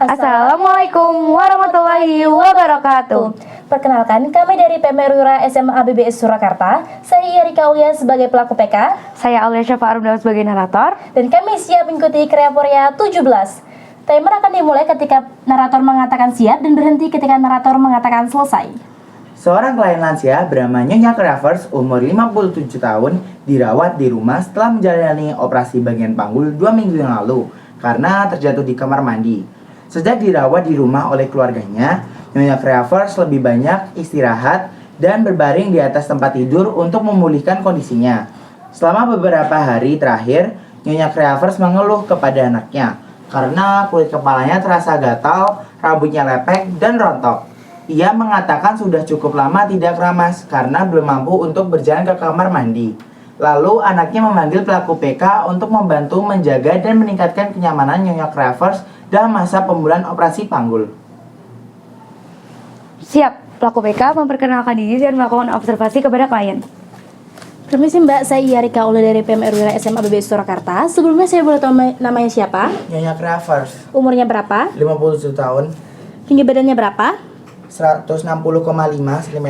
Assalamualaikum warahmatullahi wabarakatuh. Perkenalkan, kami dari PMRURA SMA ABBS Surakarta. Saya Yarika Aulia sebagai pelaku PK. Saya Aulia Syafa Arumdaus sebagai narator. Dan kami siap mengikuti Kreaporia 17. Timer akan dimulai ketika narator mengatakan siap dan berhenti ketika narator mengatakan selesai. Seorang klien lansia bernama Nyonya Cravers umur 57 tahun dirawat di rumah setelah menjalani operasi bagian panggul 2 minggu yang lalu karena terjatuh di kamar mandi. Sejak dirawat di rumah oleh keluarganya, Nyonya Cravers lebih banyak istirahat dan berbaring di atas tempat tidur untuk memulihkan kondisinya. Selama beberapa hari terakhir, Nyonya Cravers mengeluh kepada anaknya karena kulit kepalanya terasa gatal, rambutnya lepek dan rontok. Ia mengatakan sudah cukup lama tidak keramas karena belum mampu untuk berjalan ke kamar mandi. Lalu anaknya memanggil pelaku PK untuk membantu menjaga dan meningkatkan kenyamanan Nyonya Cravers dalam masa pemulihan operasi panggul. Siap, pelaku PK memperkenalkan diri dan melakukan observasi kepada klien. Permisi Mbak, saya Yarika Aulia dari PMRURA SMA ABBS Surakarta. Sebelumnya saya boleh tahu namanya siapa? Nyonya Cravers, Umurnya berapa? 57 tahun, Tinggi badannya berapa? 160,5 cm,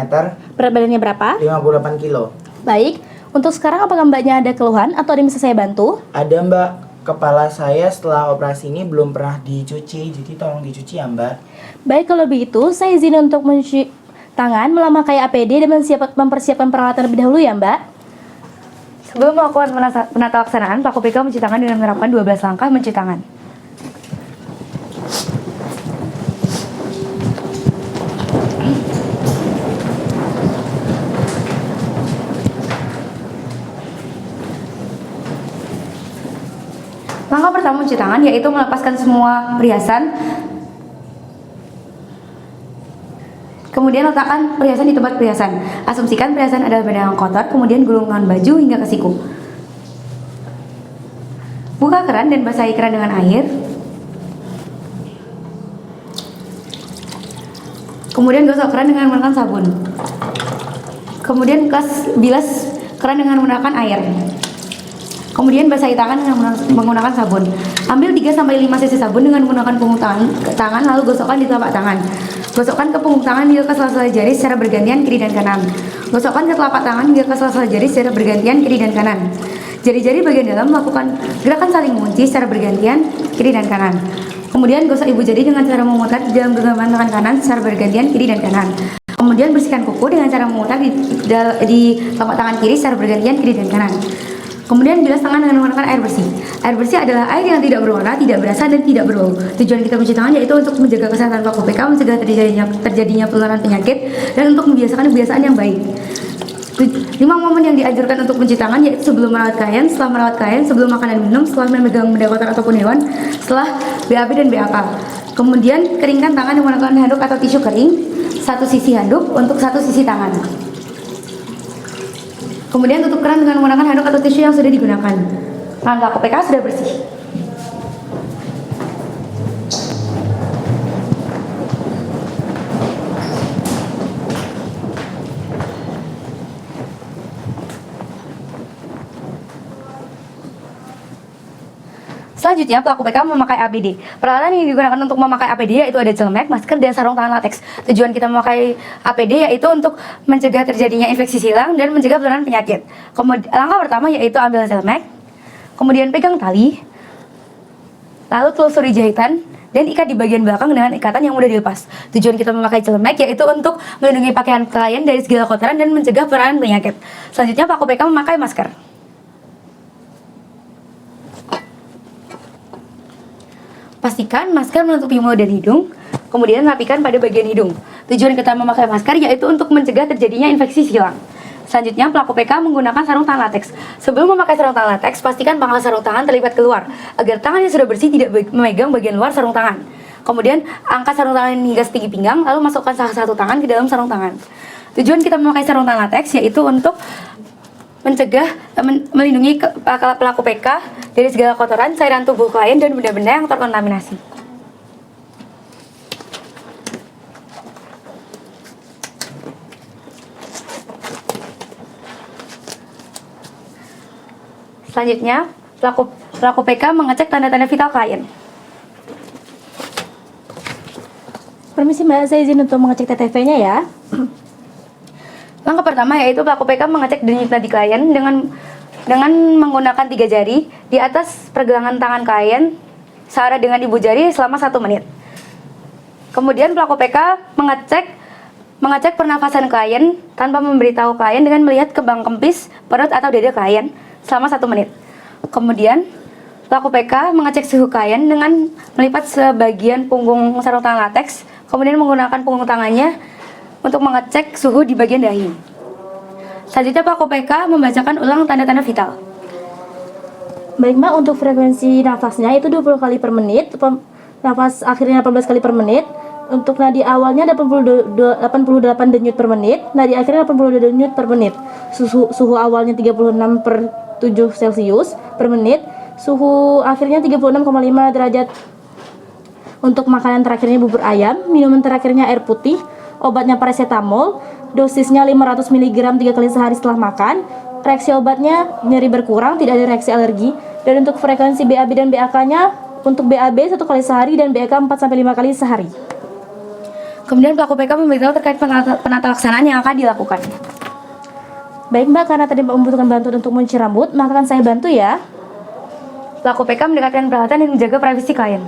Berat badannya berapa? 58 kilo. Baik, untuk sekarang apakah Mbaknya ada keluhan atau ada yang bisa saya bantu? Ada Mbak, kepala saya setelah operasi ini belum pernah dicuci, jadi tolong dicuci ya Mbak. Baik, kalau begitu saya izin untuk mencuci tangan, memakai APD dan mempersiapkan peralatan lebih dahulu ya Mbak. Sebelum melakukan penata laksanaan, pelaku PK mencuci tangan dengan menerapkan 12 langkah mencuci tangan. Langkah pertama mencuci tangan yaitu melepaskan semua perhiasan. Kemudian letakkan perhiasan di tempat perhiasan. Asumsikan perhiasan adalah benda yang kotor, kemudian gulungkan baju hingga ke siku. Buka keran dan basahi keran dengan air. Kemudian gosok keran dengan menggunakan sabun. Kemudian bilas keran dengan menggunakan air. Kemudian basahi tangan dengan menggunakan sabun. Ambil 3-5 cc sabun dengan menggunakan punggung tangan lalu gosokkan di telapak tangan. Gosokkan ke punggung tangan hingga ke sela-sela jari secara bergantian kiri dan kanan. Gosokkan ke telapak tangan hingga ke sela-sela jari secara bergantian kiri dan kanan. Jari-jari bagian dalam melakukan gerakan saling mengunci secara bergantian kiri dan kanan. Kemudian gosok ibu jari dengan cara memutar di dalam genggaman tangan kanan secara bergantian kiri dan kanan. Kemudian bersihkan kuku dengan cara memutar di telapak tangan kiri secara bergantian kiri dan kanan. Kemudian bilas tangan dengan menggunakan air bersih. Air bersih adalah air yang tidak berwarna, tidak berasa, dan tidak berbau. Tujuan kita mencuci tangan yaitu untuk menjaga kesehatan pelaku PK, mencegah terjadinya penularan penyakit, dan untuk membiasakan kebiasaan yang baik. 5 momen yang dianjurkan untuk mencuci tangan yaitu sebelum merawat klien, setelah merawat klien, sebelum makan dan minum, setelah memegang benda kotor ataupun hewan, setelah BAB dan BAK. Kemudian keringkan tangan dengan menggunakan handuk atau tisu kering, satu sisi handuk untuk satu sisi tangan. Kemudian tutup keran dengan menggunakan handuk atau tisu yang sudah digunakan. Tangan pelaku PK sudah bersih. Selanjutnya, pelaku PK memakai APD. Peralatan yang digunakan untuk memakai APD yaitu ada celemek, masker, dan sarung tangan lateks. Tujuan kita memakai APD yaitu untuk mencegah terjadinya infeksi silang dan mencegah penularan penyakit. Langkah pertama yaitu ambil celemek, kemudian pegang tali, lalu telusuri jahitan, dan ikat di bagian belakang dengan ikatan yang mudah dilepas. Tujuan kita memakai celemek yaitu untuk melindungi pakaian klien dari segala kotoran dan mencegah penularan penyakit. Selanjutnya, pelaku PK memakai masker. Pastikan masker menutupi mulut dan hidung, kemudian rapikan pada bagian hidung. Tujuan kita memakai masker yaitu untuk mencegah terjadinya infeksi silang. Selanjutnya, pelaku PK menggunakan sarung tangan lateks. Sebelum memakai sarung tangan lateks, pastikan pangkal sarung tangan terlipat keluar, agar tangan yang sudah bersih tidak memegang bagian luar sarung tangan. Kemudian, angkat sarung tangan hingga setinggi pinggang, lalu masukkan salah satu tangan ke dalam sarung tangan. Tujuan kita memakai sarung tangan lateks yaitu untuk melindungi pelaku PK dari segala kotoran, cairan tubuh klien, dan benda-benda yang terkontaminasi. Selanjutnya, pelaku PK mengecek tanda-tanda vital klien. Permisi Mbak, saya izin untuk mengecek TTV-nya ya. Langkah pertama yaitu pelaku PK mengecek denyut nadi klien dengan menggunakan 3 jari di atas pergelangan tangan klien searah dengan ibu jari selama 1 menit. Kemudian pelaku PK mengecek pernafasan klien tanpa memberitahu klien dengan melihat kembang kempis, perut atau dada klien selama 1 menit. Kemudian pelaku PK mengecek suhu klien dengan melipat sebagian punggung sarung tangan lateks, kemudian menggunakan punggung tangannya untuk mengecek suhu di bagian dahi. Selanjutnya pelaku PK membacakan ulang tanda-tanda vital. Baik Mbak, untuk frekuensi nafasnya itu 20 kali per menit, nafas akhirnya 18 kali per menit. Untuk nadi awalnya 88 denyut per menit, nadi akhirnya 82 denyut per menit. Suhu awalnya 36 per 7 Celcius per menit, suhu akhirnya 36,5 derajat. Untuk makanan terakhirnya bubur ayam, minuman terakhirnya air putih, obatnya paracetamol, dosisnya 500 mg 3 kali sehari setelah makan. Reaksi obatnya nyeri berkurang, tidak ada reaksi alergi. Dan untuk frekuensi BAB dan BAK-nya, untuk BAB 1 kali sehari dan BAK 4-5 kali sehari. Kemudian pelaku PK memberitahu terkait penata laksanaan yang akan dilakukan. Baik Mbak, karena tadi Mbak membutuhkan bantuan untuk mencuci rambut, maka akan saya bantu ya. Pelaku PK mendekatkan peralatan dan menjaga privasi klien.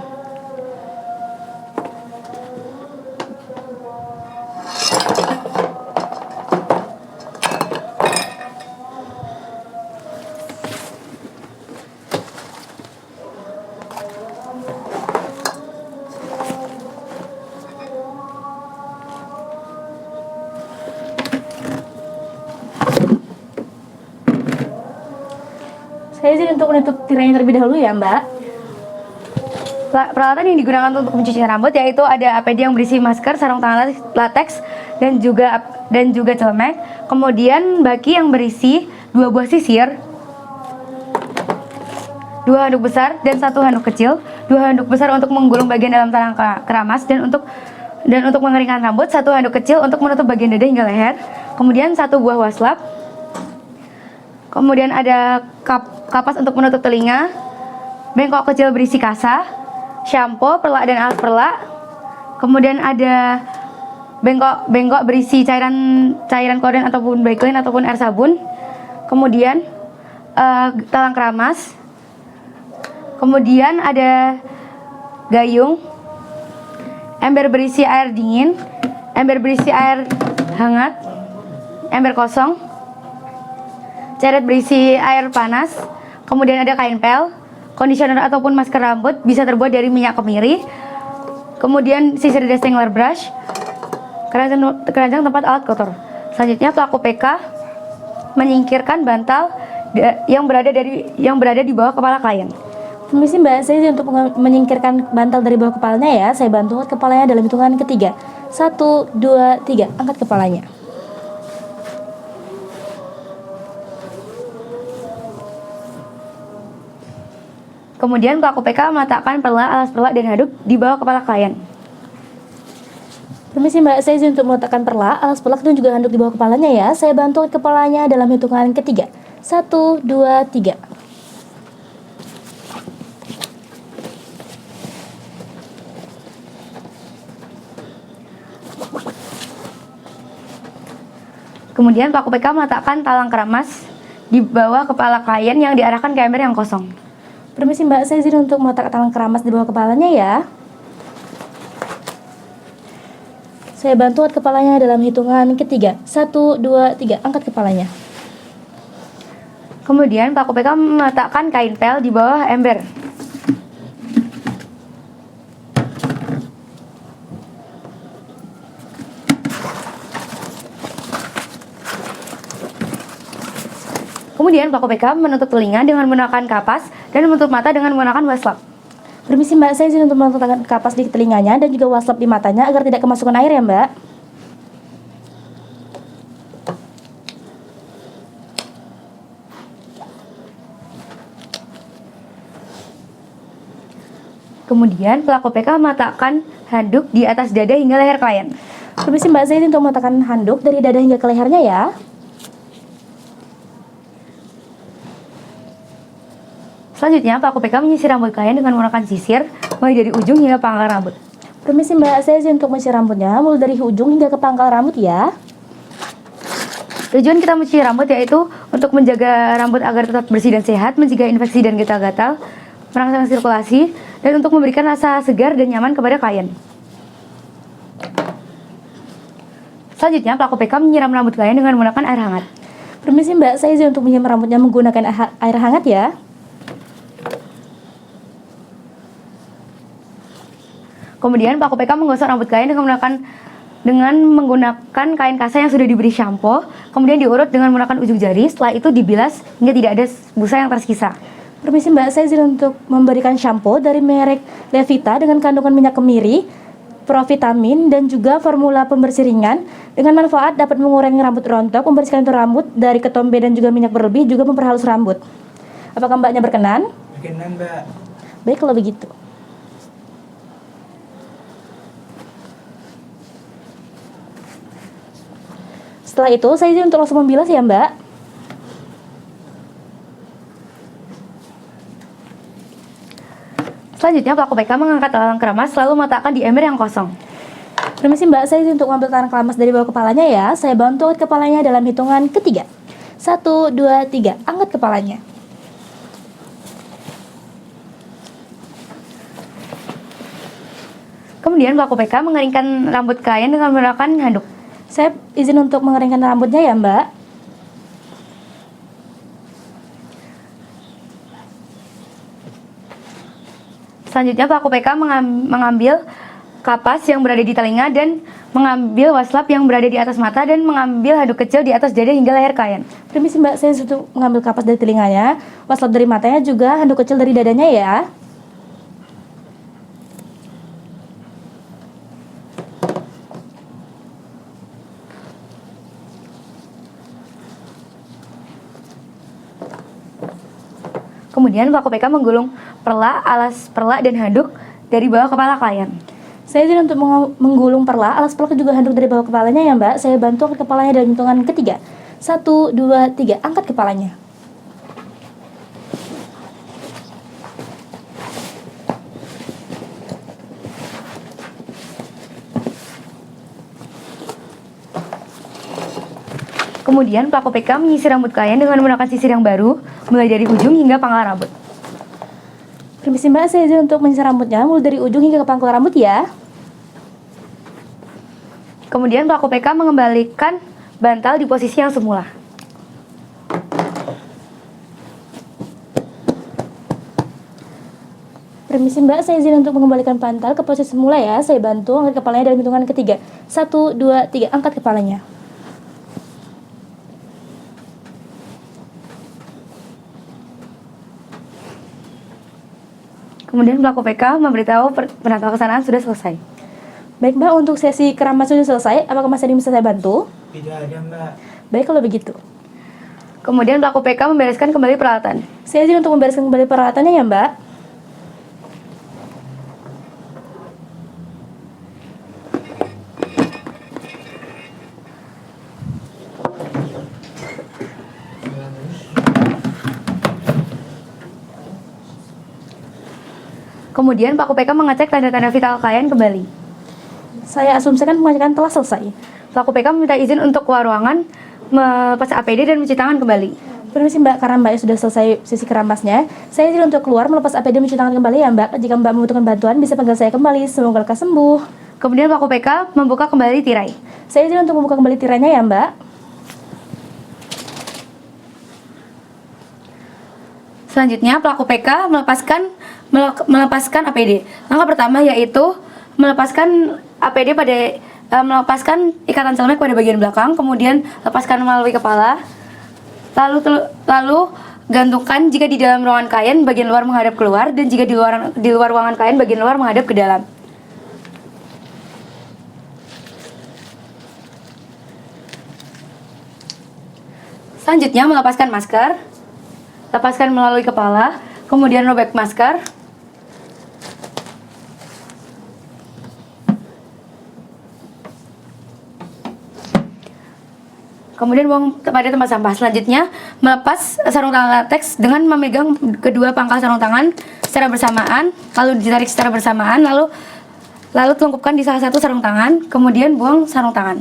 Saya izin untuk menutup tirainya terlebih dahulu ya Mbak. Peralatan yang digunakan untuk mencuci rambut yaitu ada APD yang berisi masker, sarung tangan lateks, dan juga celemek. Kemudian baki yang berisi 2 buah sisir, 2 handuk besar dan 1 handuk kecil. 2 handuk besar untuk menggulung bagian dalam talang keramas dan untuk mengeringkan rambut. 1 handuk kecil untuk menutup bagian dada hingga leher. Kemudian 1 buah waslap. Kemudian ada kapas untuk menutup telinga, bengkok kecil berisi kasa, shampoo, perlak dan alat perlak. Kemudian ada bengkok berisi cairan korden ataupun Vaseline ataupun air sabun. Kemudian talang keramas. Kemudian ada gayung, ember berisi air dingin, ember berisi air hangat, ember kosong, ceret berisi air panas. Kemudian ada kain pel, conditioner ataupun masker rambut bisa terbuat dari minyak kemiri. Kemudian sisir destengler brush, keranjang tempat alat kotor. Selanjutnya pelaku PK menyingkirkan bantal yang berada di bawah kepala klien. Permisi Mbak, saya izin untuk menyingkirkan bantal dari bawah kepalanya ya. Saya bantu angkat kepalanya dalam hitungan ketiga. 1, 2, 3, angkat kepalanya. Kemudian pelaku PK meletakkan alas perlak dan handuk di bawah kepala klien. Permisi Mbak, saya izin untuk meletakkan perlak, alas perlak dan juga handuk di bawah kepalanya ya. Saya bantu kepalanya dalam hitungan ketiga. 1, 2, 3. Kemudian pelaku PK meletakkan talang keramas di bawah kepala klien yang diarahkan ke ember yang kosong. Permisi Mbak, saya izin untuk meletakkan talang keramas di bawah kepalanya ya. Saya bantu angkat kepalanya dalam hitungan ketiga. 1, 2, 3, angkat kepalanya. Kemudian pelaku PK meletakkan kain pel di bawah ember. Kemudian pelaku PK menutup telinga dengan menggunakan kapas dan menutup mata dengan menggunakan waslap. Permisi Mbak, saya izin untuk meletakkan kapas di telinganya dan juga waslap di matanya agar tidak kemasukan air ya Mbak. Kemudian pelaku PK meletakkan handuk di atas dada hingga leher klien. Permisi Mbak, saya izin untuk meletakkan handuk dari dada hingga ke lehernya ya. Selanjutnya, pelaku PK menyisir rambut klien dengan menggunakan sisir mulai dari ujung hingga pangkal rambut. Permisi Mbak, saya izin untuk mencuci rambutnya mulai dari ujung hingga ke pangkal rambut ya. Tujuan kita mencuci rambut yaitu untuk menjaga rambut agar tetap bersih dan sehat, mencegah infeksi dan gatal-gatal, merangsang sirkulasi, dan untuk memberikan rasa segar dan nyaman kepada klien. Selanjutnya, pelaku PK menyiram rambut klien dengan menggunakan air hangat. Permisi Mbak, saya izin untuk menyiram rambutnya menggunakan air hangat ya. Kemudian pelaku PK menggosok rambut klien dengan menggunakan kain kasa yang sudah diberi shampoo, kemudian diurut dengan menggunakan ujung jari, setelah itu dibilas hingga tidak ada busa yang tersisa. Permisi Mbak, saya izin untuk memberikan shampoo dari merek Levita dengan kandungan minyak kemiri, provitamin, dan juga formula pembersih ringan dengan manfaat dapat mengurangi rambut rontok, membersihkan lentur rambut dari ketombe dan juga minyak berlebih, juga memperhalus rambut. Apakah Mbaknya berkenan? Berkenan, Mbak. Baik kalau begitu. Setelah itu, saya izin untuk langsung membilas ya Mbak. Selanjutnya, pelaku PK mengangkat talang keramas lalu meletakkan di ember yang kosong. Permisi Mbak, saya izin untuk mengambil talang keramas dari bawah kepalanya ya. Saya bantu angkat kepalanya dalam hitungan ketiga. 1, 2, 3, angkat kepalanya. Kemudian pelaku PK mengeringkan rambut klien dengan menggunakan handuk. Saya izin untuk mengeringkan rambutnya ya Mbak. Selanjutnya, pelaku PK mengambil kapas yang berada di telinga dan mengambil waslap yang berada di atas mata dan mengambil handuk kecil di atas dada hingga leher klien. Permisi Mbak, saya izin untuk mengambil kapas dari telinganya, waslap dari matanya, juga handuk kecil dari dadanya ya. Kemudian pelaku PK menggulung perla, alas perla, dan handuk dari bawah kepala klien. Saya izin untuk menggulung perla, alas perla juga handuk dari bawah kepalanya ya Mbak. Saya bantu angkat kepalanya dalam hitungan ketiga. 1, 2, 3, angkat kepalanya. Kemudian pelaku PK menyisir rambut klien dengan menggunakan sisir yang baru, mulai dari ujung hingga pangkal rambut. Permisi Mbak, saya izin untuk menyisir rambutnya mulai dari ujung hingga ke pangkal rambut ya. Kemudian pelaku PK mengembalikan bantal di posisi yang semula. Permisi Mbak, saya izin untuk mengembalikan bantal ke posisi semula ya. Saya bantu angkat kepalanya dalam hitungan ketiga. 1, 2, 3, angkat kepalanya. Kemudian pelaku PK memberitahu penata laksanaan sudah selesai. Baik Mbak, untuk sesi keramas sudah selesai. Apakah masih ada yang bisa saya bantu? Tidak ada, Mbak. Baik kalau begitu. Kemudian pelaku PK membereskan kembali peralatan. Saya izin untuk membereskan kembali peralatannya ya Mbak. Kemudian pelaku PK mengecek tanda-tanda vital klien kembali. Saya asumsikan pengecekan telah selesai. Pelaku PK meminta izin untuk keluar ruangan, melepas APD dan mencuci tangan kembali. Permisi Mbak, karena Mbak sudah selesai sesi keramasnya, saya izin untuk keluar melepas APD mencuci tangan kembali ya Mbak. Jika Mbak membutuhkan bantuan, bisa panggil saya kembali. Semoga lekas sembuh. Kemudian pelaku PK membuka kembali tirai. Saya izin untuk membuka kembali tirainya ya Mbak. Selanjutnya pelaku PK melepaskan APD. Langkah pertama yaitu melepaskan APD melepaskan ikatan celemek pada bagian belakang, kemudian lepaskan melalui kepala. Lalu gantungkan jika di dalam ruangan klien bagian luar menghadap keluar, dan jika di luar ruangan klien bagian luar menghadap ke dalam. Selanjutnya melepaskan masker. Lepaskan melalui kepala, kemudian robek masker. Kemudian buang pada tempat sampah. Selanjutnya, melepas sarung tangan latex dengan memegang kedua pangkal sarung tangan secara bersamaan, lalu ditarik secara bersamaan, lalu Lalu telungkupkan di salah satu sarung tangan, kemudian buang sarung tangan.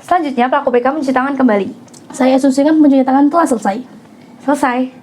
Selanjutnya, pelaku BK mencuci tangan kembali. Saya asumsikan pencuci tangan telah selesai. Selesai.